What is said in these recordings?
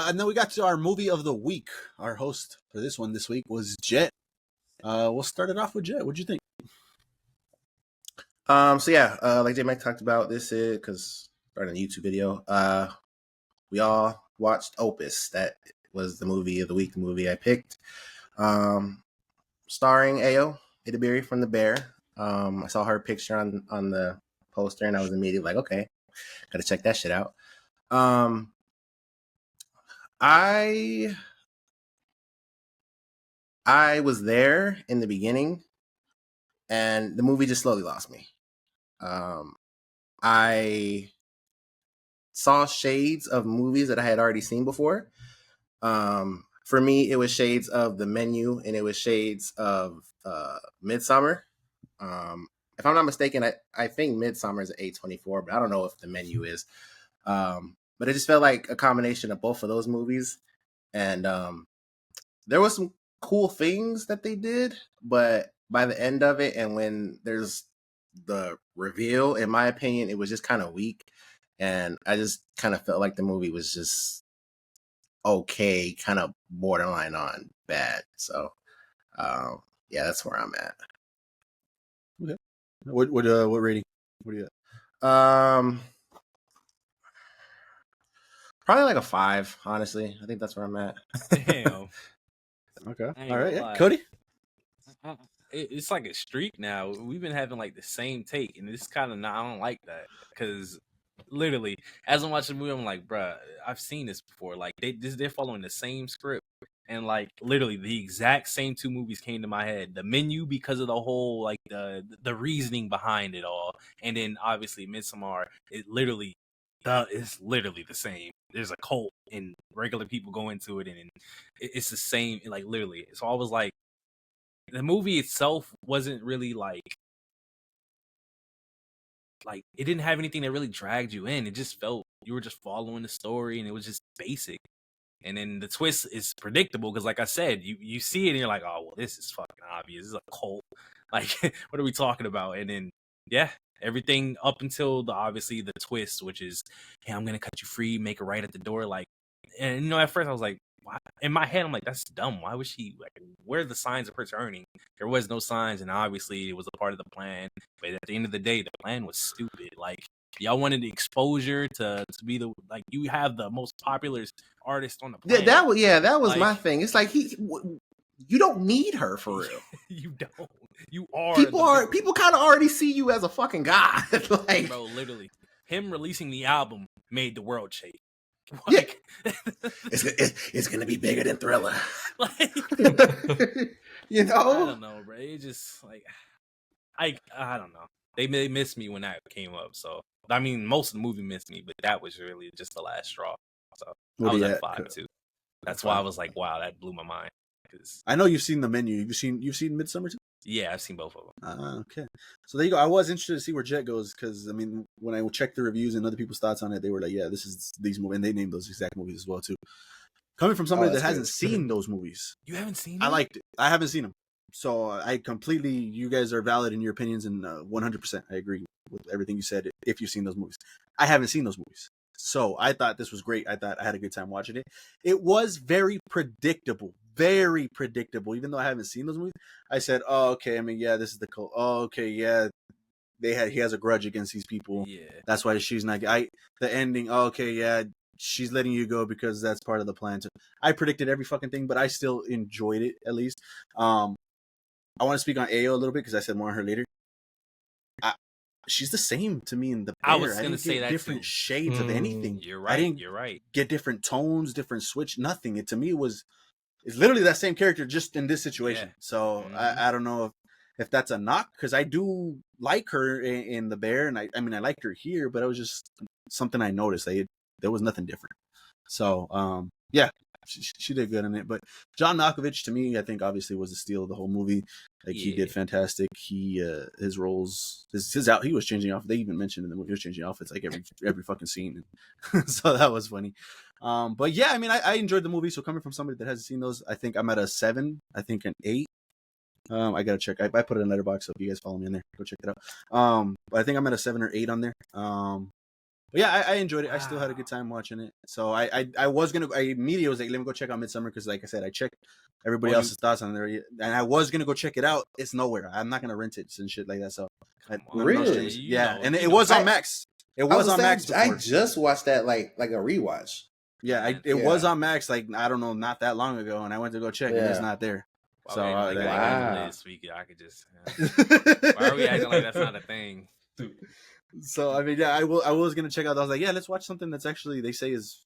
And then we got to our movie of the week. Our host for this one this week was Jet. We'll start it off with Jet. What'd you think? Like J Mac talked about, this is because starting a YouTube video. We all watched Opus. That was the movie of the week, the movie I picked. Starring Ayo Idibiri from The Bear. I saw her picture on the poster, and I was immediately like, okay, gotta check that shit out. I was there in the beginning, and the movie just slowly lost me. I saw shades of movies that I had already seen before. For me, it was shades of The Menu, and it was shades of Midsummer. If I'm not mistaken, I think Midsummer is an A24, but I don't know if The Menu is. But it just felt like a combination of both of those movies. And there was some cool things that they did, but by the end of it, and when there's the reveal, in my opinion, it was just kind of weak. And I just kind of felt like the movie was just okay, kind of borderline on bad. So, yeah, that's where I'm at. Okay. What rating? What do you got? Probably like a 5, honestly. I think that's where I'm at. Damn. Okay. All right. Yeah. Cody? It's like a streak now. We've been having like the same take, and it's kind of not. I don't like that because literally, as I'm watching the movie, I'm like, bruh, I've seen this before. Like they're following the same script, and like literally the exact same two movies came to my head. The Menu because of the whole like the reasoning behind it all, and then obviously Midsommar. It's literally the same. There's a cult, and regular people go into it, and it's the same. Like literally, so I was like. The movie itself wasn't really like it didn't have anything that really dragged you in. It just felt you were just following the story, and it was just basic. And then the twist is predictable because, like I said, you see it and you're like, oh well, this is fucking obvious. This is a cult. Like, what are we talking about? And then yeah, everything up until obviously the twist, which is, hey, I'm gonna cut you free, make it right at the door. Like, and at first I was like. In my head, I'm like, that's dumb. Why was she like? Where are the signs of her turning? There was no signs, and obviously it was a part of the plan. But at the end of the day, the plan was stupid. Like y'all wanted the exposure to be the you have the most popular artist on the planet. That was like, my thing. It's like you don't need her for real. You don't. You are people kind of already see you as a fucking god. Like, bro, literally, him releasing the album made the world shake. Like, yeah. it's gonna be bigger than Thriller. Like, you know, I don't know, bro. It just like I don't know. They missed me when that came up. So I mean, most of the movie missed me, but that was really just the last straw. So I was at 5 too. That's why I was like, wow, that blew my mind. I know you've seen The Menu. You've seen Midsummer too? Yeah, I've seen both of them. Okay. So there you go. I was interested to see where Jet goes because, I mean, when I checked the reviews and other people's thoughts on it, they were like, yeah, this is these movies. And they named those exact movies as well, too. Coming from somebody that hasn't seen those movies. You haven't seen them? I liked it. I haven't seen them. So I completely, you guys are valid in your opinions, and 100% I agree with everything you said if you've seen those movies. I haven't seen those movies. So I thought this was great. I thought I had a good time watching it. It was very predictable. Very predictable. Even though I haven't seen those movies, I said, "Oh, okay. I mean, yeah, this is the cult. Oh, okay, yeah, he has a grudge against these people. Yeah, that's why she's not. The ending. Oh, okay, yeah, she's letting you go because that's part of the plan. So I predicted every fucking thing, but I still enjoyed it at least. I want to speak on Ayo a little bit because I said more on her later. She's the same to me in The Bear. I was going to say that different too. shades of anything. You're right. You're right. Get different tones, different switch. Nothing. To me, it's literally that same character just in this situation. Yeah. So I don't know if that's a knock because I do like her in The Bear, and I mean I liked her here, but it was just something I noticed. There was nothing different. So yeah. She did good in it, but John Malkovich to me, I think obviously was the steal of the whole movie. Like he did fantastic. He his roles, his out. He was changing off. They even mentioned in the movie he was changing outfits like every fucking scene. So that was funny. But yeah, I mean, I enjoyed the movie. So coming from somebody that hasn't seen those, I think I'm at a 7. I think an 8. I gotta check. I put it in Letterboxd, so if you guys follow me in there, go check it out. But I think I'm at a 7 or 8 on there. But yeah, I enjoyed it. I still had a good time watching it. So I immediately was like, let me go check out Midsummer because, like I said, I checked everybody else's thoughts on there, and I was gonna go check it out. It's nowhere. I'm not gonna rent it and shit like that. So really, yeah, and it was on Max. It was on Max. I just watched that like a rewatch. Yeah, it was on Max. Like I don't know, not that long ago, and I went to go check, and it's not there. So wow. I could just. Why are we acting like that's not a thing? So I mean, yeah, I was gonna check out. I was like, yeah, let's watch something that's actually they say is,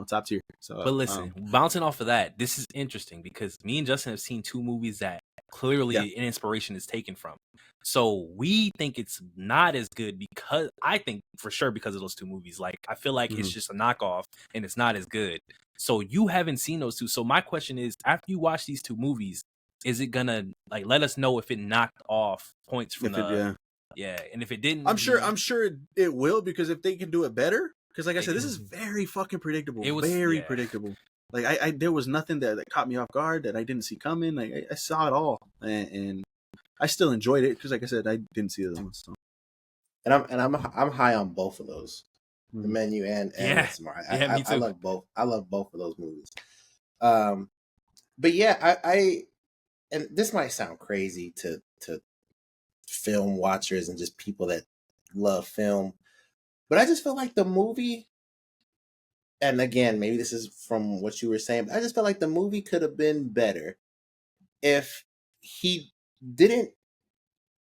top tier. So, but listen, bouncing off of that, this is interesting because me and Justin have seen two movies that clearly an inspiration is taken from. So we think it's not as good because I think for sure because of those two movies. Like I feel like it's just a knockoff and it's not as good. So you haven't seen those two. So my question is, after you watch these two movies, is it gonna like let us know if it knocked off points from yeah, and if it didn't, I'm sure it will because if they can do it better, because like I said, this is very fucking predictable. It was very predictable. Like I there was nothing that caught me off guard that I didn't see coming. Like I saw it all, and I still enjoyed it because, like I said, I didn't see the other ones. So. And I'm high on both of those, The Menu and Smart. Me too. I love both. I love both of those movies. But yeah, I and this might sound crazy to film watchers and just people that love film, but I just feel like the movie, and again, maybe this is from what you were saying, but I just felt like the movie could have been better if he didn't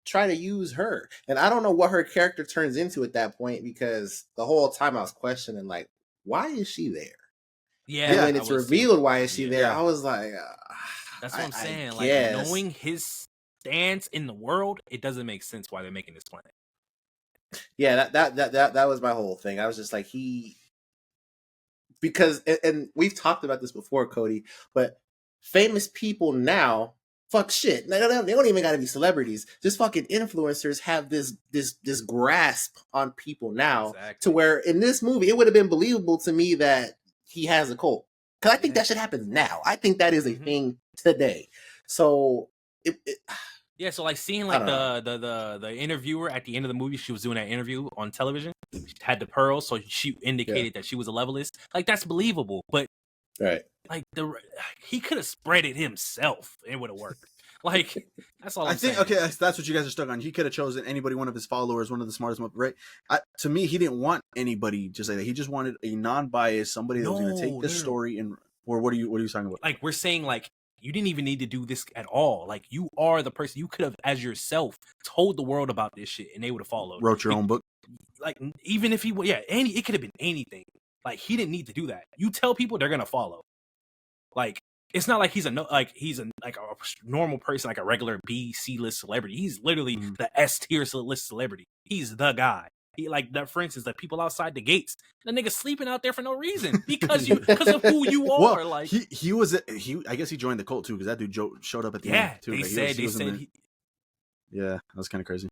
try to use her. And I don't know what her character turns into at that point, because the whole time I was questioning, like, why is she there? Yeah. And when it's revealed why is she there, I was like, that's what I'm saying. Like, knowing his stance in the world, it doesn't make sense why they're making this plan. Yeah, that was my whole thing. I was just like, because we've talked about this before, Cody, but famous people now, fuck shit. They don't even gotta be celebrities. Just fucking influencers have this grasp on people now, to where in this movie it would have been believable to me that he has a cult. Because I think that should happen now. I think that is a thing today. So yeah, so like seeing like the interviewer at the end of the movie, she was doing that interview on television. She had the pearls, so she indicated that she was a levelist. Like that's believable, but like he could have spread it himself. It would have worked. Like that's all I'm saying. Okay, that's what you guys are stuck on. He could have chosen anybody, one of his followers, one of the smartest, right? To me, he didn't want anybody just like that. He just wanted a non-biased, somebody that was going to take this story and. Or what are you talking about? Like we're saying, like you didn't even need to do this at all. Like you are the person. You could have, as yourself, told the world about this shit, and they would have followed. Wrote your own book. Like even if it could have been anything. Like he didn't need to do that. You tell people, they're gonna follow. Like it's not like he's a normal person, like a regular B, C list celebrity. He's literally the S tier list celebrity. He's the guy. He like that, for instance, the people outside the gates. The nigga sleeping out there for no reason because of who you are. Well, like he was I guess he joined the cult too because that dude showed up at the end too. They said yeah, that was kind of crazy.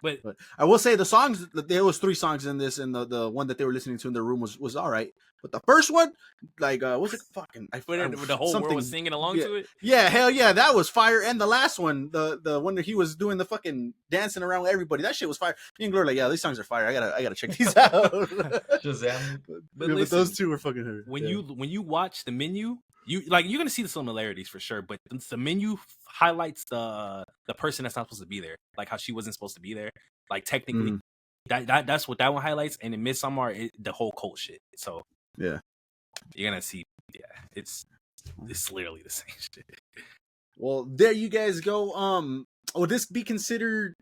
But I will say the songs, there was 3 songs in this, and the one that they were listening to in their room was all right. But the first one, like, what's it fucking? The whole world was singing along to it. Yeah, hell yeah, that was fire. And the last one, the one that he was doing the fucking dancing around with everybody, that shit was fire. Me and Gloria like, yeah, these songs are fire. I gotta check these out. Shazam. But those two were fucking hurt. When you watch The Menu, you're gonna see the similarities for sure. But The Menu highlights the person that's not supposed to be there, like how she wasn't supposed to be there. Like technically, that's what that one highlights. And in Midsommar, the whole cult shit. So yeah, you're gonna see. Yeah, it's literally the same shit. Well, there you guys go. Would this be considered?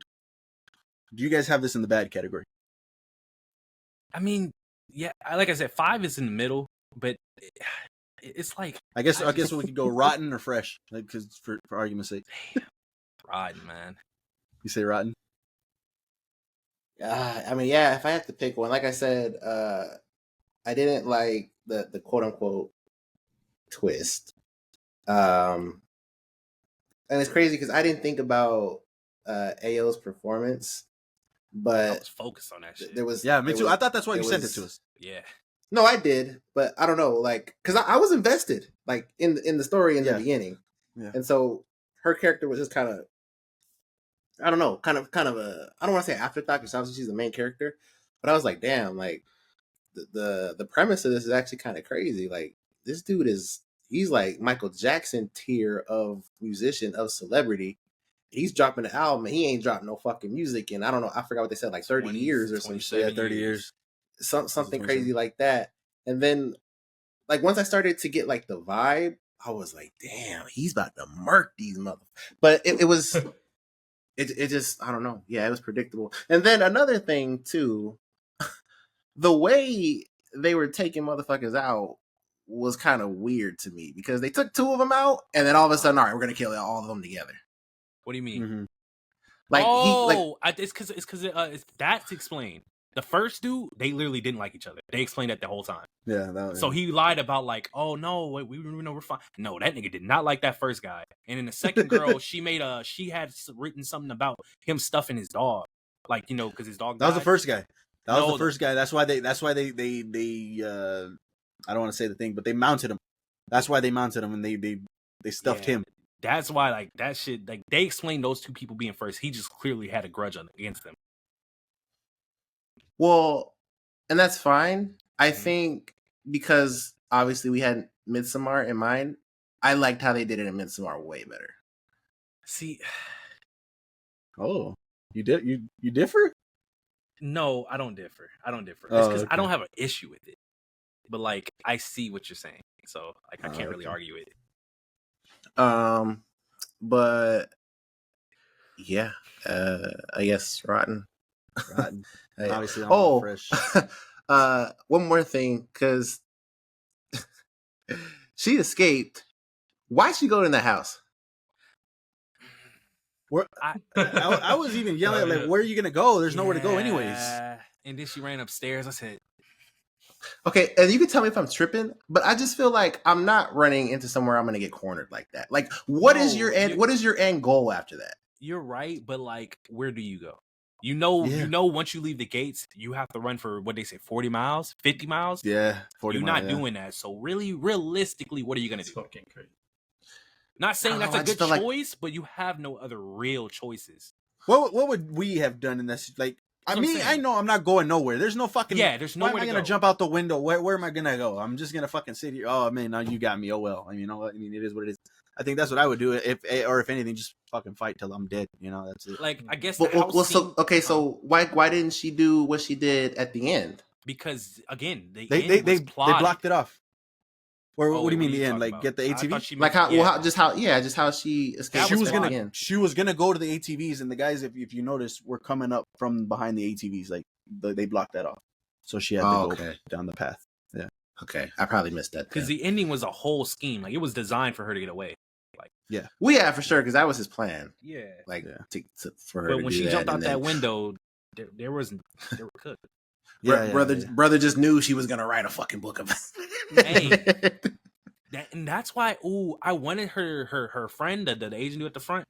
Do you guys have this in the bad category? I mean, yeah, like I said, 5 is in the middle, but it's like I guess we could go rotten or fresh, like because for argument's sake. Rotten, man. You say rotten? I mean, yeah. If I have to pick one, like I said, I didn't like the quote unquote twist. And it's crazy because I didn't think about Ayo's performance, but I was focused on that shit. Me too. I thought that's why you sent it to us. Yeah. No, I did, but I don't know, like, because I was invested, like, in the story in the beginning, and so her character was just kind of, I don't know, kind of a, I don't want to say afterthought because obviously she's the main character, But I was like, damn, like the premise of this is actually kind of crazy. Like this dude he's like Michael Jackson tier of musician of celebrity. He's dropping an album and he ain't dropped no fucking music in I don't know, I forgot what they said, like 30 years or some shit. Yeah, 30 years. Something crazy like that. And then like once I started to get like the vibe, I was like, damn, he's about to murk these motherfuckers. But it was it just I don't know. Yeah, it was predictable. And then another thing too, the way they were taking motherfuckers out was kind of weird to me because they took two of them out and then all of a sudden, all right, we're gonna kill all of them together. What do you mean? Mm-hmm. It's because that's explained. The first dude, they literally didn't like each other. They explained that the whole time. Yeah. So he lied about like, oh no, we know we're fine. No, that nigga did not like that first guy. And then the second girl, she had written something about him stuffing his dog, like because his dog. That was the first guy. That was the first guy. That's why they I don't want to say the thing, but they mounted him. That's why they mounted him and they stuffed him. That's why like that shit. Like they explained those two people being first. He just clearly had a grudge against them. Well, and that's fine. I think because obviously we had Midsommar in mind, I liked how they did it in Midsommar way better. See, oh, you differ? No, I don't differ. It's because I don't have an issue with it, but like I see what you're saying, so like I can't really argue it. But yeah, I guess rotten. Obviously, I'm fresh. One more thing, because she escaped. Why'd she go in the house? I was even yelling like, "Where are you gonna go? There's nowhere to go, anyways." And then she ran upstairs. I said, "Okay," and you can tell me if I'm tripping, but I just feel like I'm not running into somewhere I'm gonna get cornered like that. Like, what is your end goal after that? You're right, but like, where do you go? You know, once you leave the gates, you have to run for what they say, 40 miles, 50 miles. Yeah, 40 You're miles. You're not doing that. So really, realistically, what are you gonna do? Fucking crazy. Not saying that's a good choice, but you have no other real choices. What would we have done in this? Like, I know I'm not going nowhere. There's no fucking. Yeah, there's nowhere. Why am I gonna jump out the window? Where am I gonna go? I'm just gonna fucking sit here. Oh man, now you got me. Oh well. I mean, you know what? I mean, it is what it is. I think that's what I would do if anything, just fucking fight till I'm dead. That's it. Like, I guess. So why didn't she do what she did at the end? Because again, they blocked it off. Or what do you mean the end? Like about? get the ATV? Like how she escaped. She was gonna go to the ATVs, and the guys, if you notice, were coming up from behind the ATVs. Like they blocked that off, so she had to go down the path. Yeah. Okay, I probably missed that because the ending was a whole scheme. Like it was designed for her to get away. Like well, yeah, for sure, because that was his plan. Yeah. Like for her. But when she jumped out that window, they were cooked. Brother just knew she was gonna write a fucking book about it. And that's why I wanted her friend, the Asian dude at the front.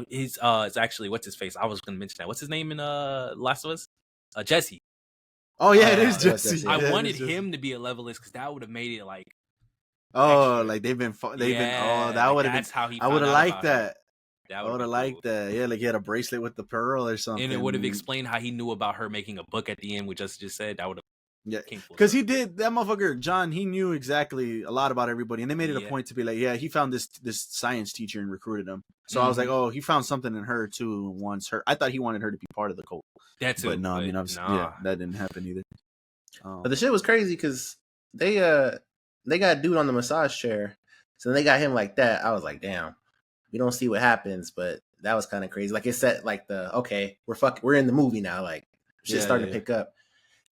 It's actually what's his face? I was gonna mention that. What's his name in Last of Us? Jesse. Oh yeah, it is Jesse. I wanted him to be a levelist because that would have made it like. Oh, like they've been. Oh, that would have been. How he. I would have liked that. I would have liked that. Yeah, like he had a bracelet with the pearl or something. And it would have explained how he knew about her making a book at the end, which just said that would have. Yeah, because he did that motherfucker John. He knew exactly a lot about everybody, and they made it a point to be like, yeah, he found this science teacher and recruited him. So I was like, oh, he found something in her too. Wants her. I thought he wanted her to be part of the cult. That's but no, I mean, obviously, yeah, that didn't happen either. But the shit was crazy because they got a dude on the massage chair, so they got him like that. I was like, damn, we don't see what happens, but that was kind of crazy. Like it said, like we're in the movie now. Like shit's starting to pick up.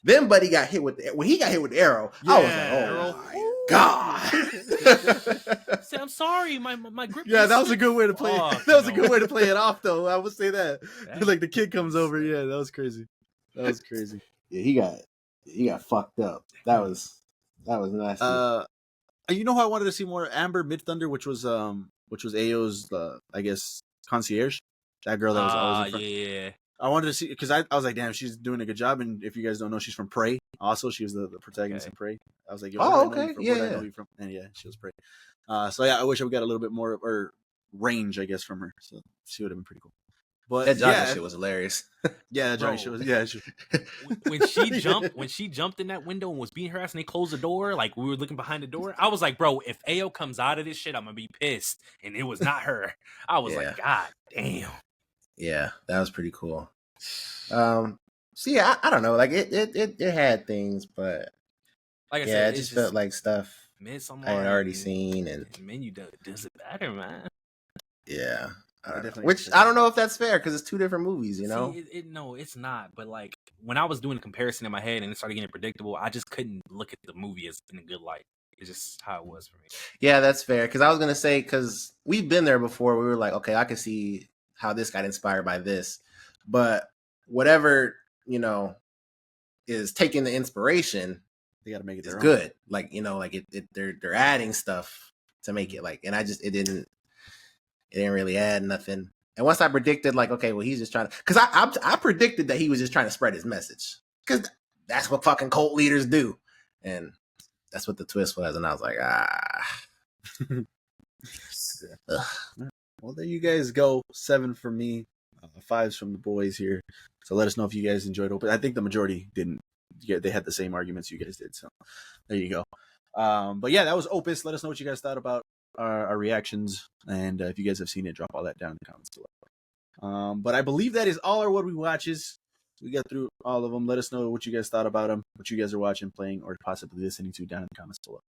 Then Buddy got hit with when he got hit with the arrow. Yeah, I was like, oh my god! Say, I'm sorry, my grip. Yeah, that was a good way to play. That was a good way to play it off, though. I would say that. Like the kid comes over. Yeah, that was crazy. Yeah, he got fucked up. That was nasty. You know how I wanted to see more Amber Mid-Thunder, which was Ayo's I guess concierge. That girl that was always in front. Yeah. I wanted to see because I was like, damn, she's doing a good job. And if you guys don't know, she's from Prey. Also, she was the protagonist in Prey. I was like, yo, okay, where I know you from? And yeah, she was Prey. So yeah, I wish I would got a little bit more or range, I guess, from her. So she would have been pretty cool. But That jogging shit was hilarious. Yeah, that Johnny shit was. Yeah, when she jumped in that window and was beating her ass, and they closed the door, like we were looking behind the door. I was like, bro, if Ao comes out of this shit, I'm gonna be pissed. And it was not her. I was like, God damn. Yeah, that was pretty cool. So yeah, I don't know. Like it had things, but like I said, it just felt like stuff I had already seen, and Menu does it better, man. Yeah. Which I don't know if that's fair because it's two different movies, you know. No, it's not. But like when I was doing a comparison in my head and it started getting predictable, I just couldn't look at the movie as in a good light. It's just how it was for me. Yeah, that's fair. Because I was gonna say, because we've been there before. We were like, okay, I can see how this got inspired by this, but whatever is taking the inspiration, they got to make it. It's good. Like like they're adding stuff to make it like, and it didn't really add nothing. And once I predicted, like, okay, well, he's just trying to, because I predicted that he was just trying to spread his message, because that's what fucking cult leaders do, and that's what the twist was. And I was like, Well, there you guys go. 7 from me, 5s from the boys here. So let us know if you guys enjoyed Opus. I think the majority didn't. Yeah, they had the same arguments you guys did. So there you go. But yeah, that was Opus. Let us know what you guys thought about our reactions, and if you guys have seen it, drop all that down in the comments below. But I believe that is all our What We Watches. We got through all of them. Let us know what you guys thought about them, what you guys are watching, playing, or possibly listening to down in the comments below.